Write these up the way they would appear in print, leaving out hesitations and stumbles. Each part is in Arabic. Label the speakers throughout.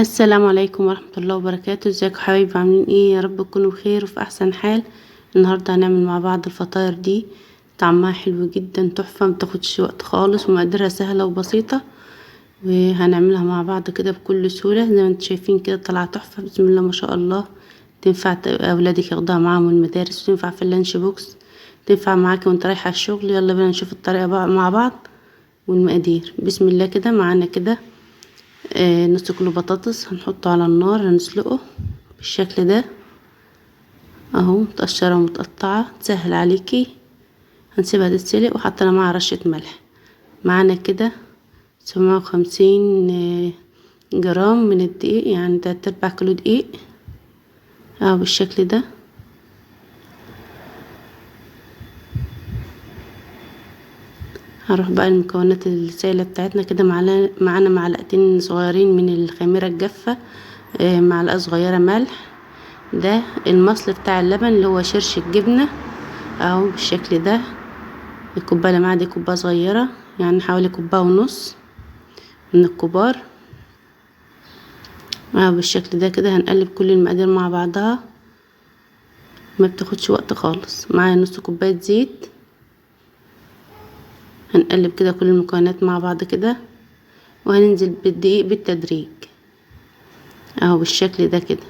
Speaker 1: السلام عليكم ورحمة الله وبركاته. ازيكم حبايبي؟ عاملين ايه؟ يا رب تكونوا بخير وفي احسن حال. النهارده هنعمل مع بعض الفطاير دي، طعمها حلو جدا، تحفة، متاخدش وقت خالص، ومقاديرها سهلة وبسيطة، وهنعملها مع بعض كده بكل سهولة. زي ما انتم شايفين كده طالعة تحفة بسم الله ما شاء الله. تنفع اولادك ياخدوها معاهم المدارس، وتنفع في اللانش بوكس، تنفع معاكي وانت رايحة الشغل. يلا بينا نشوف الطريقة بقى مع بعض والمقادير. بسم الله كده. معانا كده نص كيلو بطاطس هنحطه على النار، هنسلقه بالشكل ده اهو، متقشره ومتقطعه، تسهل عليكي. هنسيبها تتسلق، وحطينا معاها رشه ملح. معانا كده 750 جرام من الدقيق، يعني 3/4 كيلو دقيق اهو بالشكل ده. هروح بقى المكونات السائله بتاعتنا كده. معانا معلقتين صغيرين من الخميره الجافه، معلقه صغيره ملح. ده المصل بتاع اللبن اللي هو شرش الجبنه اهو بالشكل ده. الكوبايه اللي معايا دي كوبايه صغيره، يعني حوالي كوبايه ونص من الكبار اهو بالشكل ده. كده هنقلب كل المقادير مع بعضها، ما بتاخدش وقت خالص. معايا نص كوبايه زيت، هنقلب كده كل المكونات مع بعض كده، وهننزل بالدقيق بالتدريج اهو بالشكل ده كده.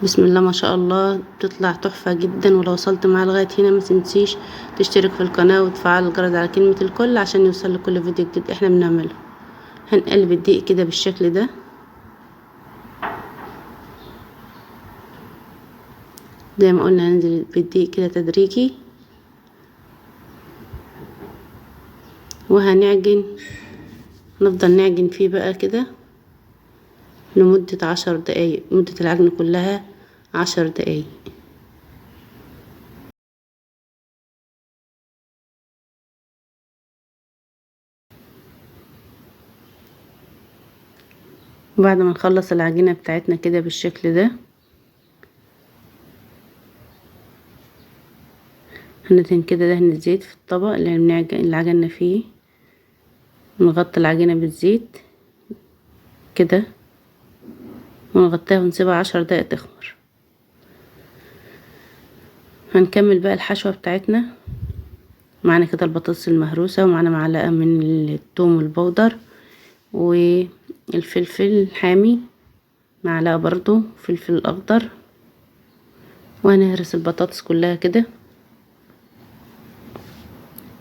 Speaker 1: بسم الله ما شاء الله، بتطلع تحفة جدا. ولو وصلت معايا لغاية هنا ما تنسيش تشترك في القناة وتفعل الجرس على كلمة الكل عشان يوصل لكل فيديو جديد احنا بنعمله. هنقلب الدقيق كده بالشكل ده زي ما قلنا، هننزل بالدقيق كده تدريجي، وهنعجن. نفضل نعجن فيه بقى كده لمدة 10 دقايق، مدة العجن كلها 10 دقايق. بعد ما نخلص العجينة بتاعتنا كده بالشكل ده، هندهن كده دهن الزيت في الطبق اللي عجنا فيه. نغطي العجينة بالزيت كده، ونغطيها ونسيبها 10 دقايق تخمر. هنكمل بقى الحشوة بتاعتنا. معانا كده البطاطس المهروسة، ومعانا معلقة من الثوم البودر، والفلفل الحامي معلقة برضو، فلفل اخضر. وهنهرس البطاطس كلها كده.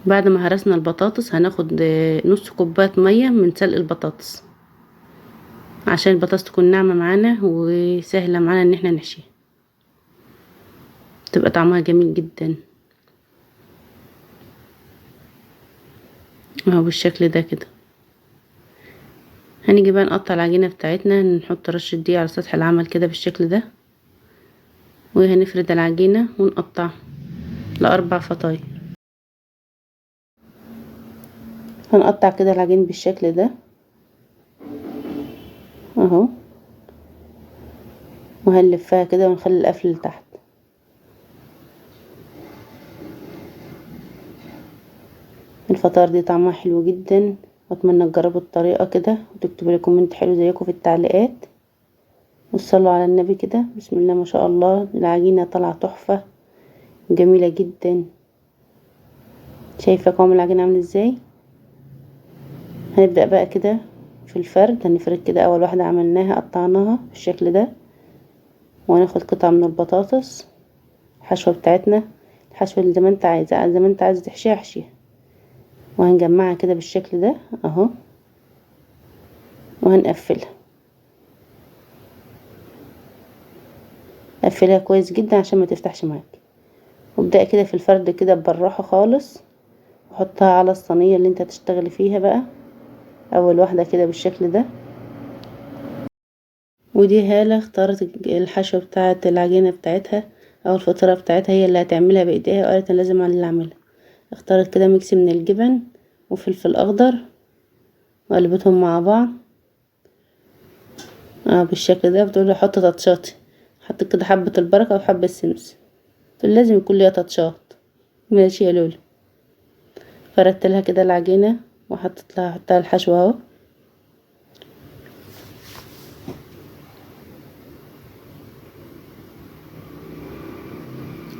Speaker 1: بعد ما هرسنا البطاطس هناخد نص كوباية مية من سلق البطاطس، عشان البطاطس تكون ناعمة معانا وسهلة معانا ان احنا نحشيها، تبقى طعمها جميل جدا اهو بالشكل ده كده. هنيجي بقى نقطع العجينة بتاعتنا، نحط رشة دقيق على سطح العمل كده بالشكل ده، وهنفرد العجينة ونقطع ل4 فطاير. هنقطع كده العجين بالشكل ده اهو، وهنلفها كده ونخلي القفل لتحت. الفطار دي طعمها حلو جدا، واتمنى تجربوا الطريقة كده وتكتبوا لي كومنت حلو زيكم في التعليقات. وصلوا على النبي كده. بسم الله ما شاء الله، العجينة طالعة تحفة جميلة جدا. شايفة قوام العجينة عامل ازاي؟ هنبدأ بقى كده في الفرد. هنفرد كده اول واحدة عملناها قطعناها بالشكل ده، وهناخد قطعة من البطاطس الحشوة بتاعتنا. الحشوة اللي زي ما انت عايزة، زي ما انت عايزة تحشيها احشيها. وهنجمعها كده بالشكل ده اهو، وهنقفلها. قفلها كويس جدا عشان ما تفتحش معاك. وابدأ كده في الفرد كده بالراحة خالص، وحطها على الصينية اللي انت هتشتغلي فيها بقى. اول واحدة كده بالشكل ده. ودي هالة اختارت الحشوة بتاعة العجينة بتاعتها او الفطيرة بتاعتها، هي اللي هتعملها بايديها، وقالت انا لازم انا اللي اعملها. اختارت كده ميكس من الجبن وفلفل اخضر، وقلبتهم مع بعض بالشكل ده. بتقولي احط تاتشاتي، حطيت كده حبة البركة وحبة السمسم، فلازم يكون ليها تاتشات. ماشي يا لولو. فردت لها كده العجينة، وحطيت لها الحشوة اهو.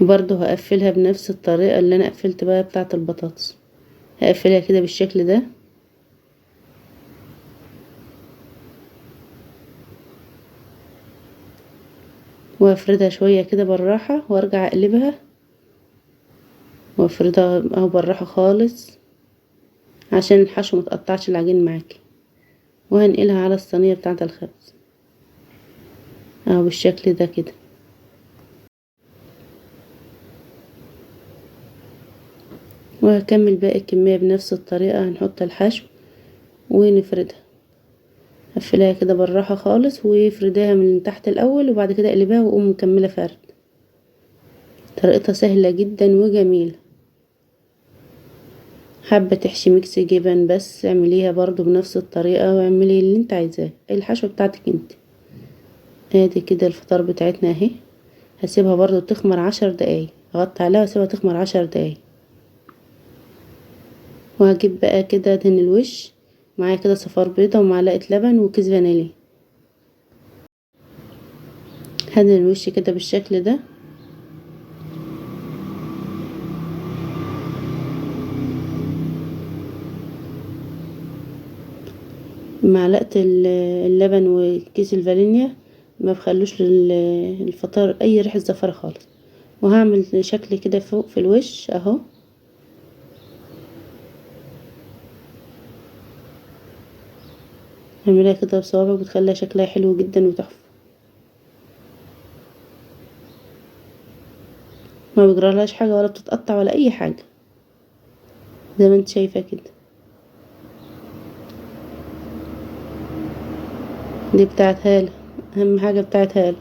Speaker 1: وبرضه هقفلها بنفس الطريقة اللي انا قفلت بقى بتاعة البطاطس. هقفلها كده بالشكل ده، وافردها شوية كده بالراحة وارجع اقلبها وافردها اهو بالراحة خالص عشان الحشو متقطعش العجين معاكي. وهنقلها على الصينية بتاعة الخبز اهو بالشكل ده كده. وهكمل باقي الكمية بنفس الطريقة. هنحط الحشو ونفردها، قفلها كده بالراحة خالص وفردها من تحت الاول وبعد كده اقلبها واقوم مكملة فرد. طريقتها سهلة جدا وجميلة. حابة تحشي ميكس جبن بس اعمليها برضو بنفس الطريقة واعملي اللي انت عايزاه، الحشوة بتاعتك انت. ادي كده الفطار بتاعتنا اهي. هسيبها برضو تخمر 10 دقايق، اغطي عليها واسيبها تخمر 10 دقايق. وهجيب بقى كده ادهن الوش معايا كده صفار بيضة ومعلقة لبن وكيس فانيليا. هدهن الوش كده بالشكل ده. معلقة اللبن وكيس الفانيليا ما بخلوش للفطار اي ريحة زفرة خالص. وهعمل شكل كده فوق في الوش اهو. اعمليها كده بصوابعك بتخليها شكلها حلو جدا وتحفة. ما بيجرالهاش حاجة ولا بتتقطع ولا اي حاجة، زي ما انت شايفة كده. دي بتاعت هالة، اهم حاجة بتاعت هالة.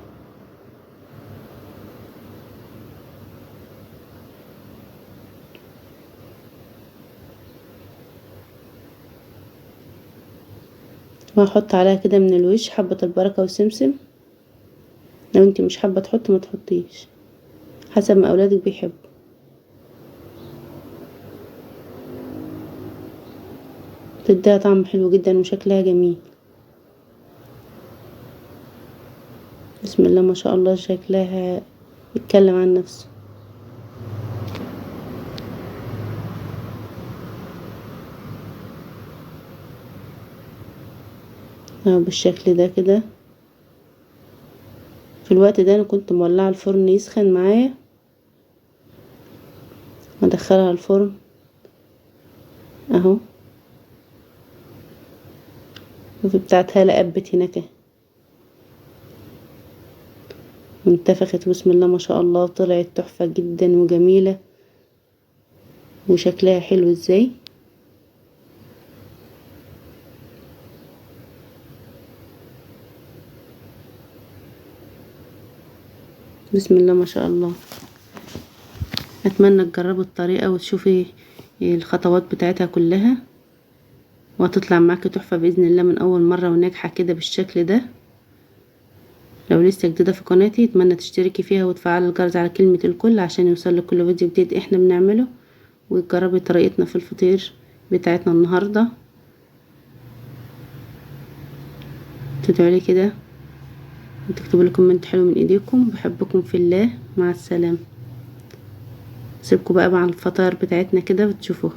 Speaker 1: وهحط عليها كده من الوش حبة البركة والسمسم. لو انت مش حابة تحطي ما تحطيش، حسب ما اولادك بيحبوا. بتديها طعم حلو جدا وشكلها جميل. بسم الله ما شاء الله، شكلها يتكلم عن نفسه. اهو بالشكل ده كده. في الوقت ده انا كنت مولعه الفرن يسخن معايا وادخلها الفرن اهو. وفي بتاعت هالة قبت هناك وانتفخت بسم الله ما شاء الله، طلعت تحفة جدا وجميلة وشكلها حلو ازاي. بسم الله ما شاء الله. اتمنى تجربوا الطريقة وتشوفي الخطوات بتاعتها كلها وهتطلع معاكي تحفة بإذن الله من اول مرة وناجحة كده بالشكل ده. لو لسه جديدة في قناتي اتمنى تشتركي فيها وتفعلي الجرس على كلمة الكل عشان يوصلك كل فيديو جديد احنا بنعمله. وتجربي طريقتنا في الفطير بتاعتنا النهاردة. تدعولي كده وتكتبوا لي كومنت حلو من ايديكم. بحبكم في الله، مع السلامة. سيبكم بقى مع الفطاير بتاعتنا كده وتشوفوها.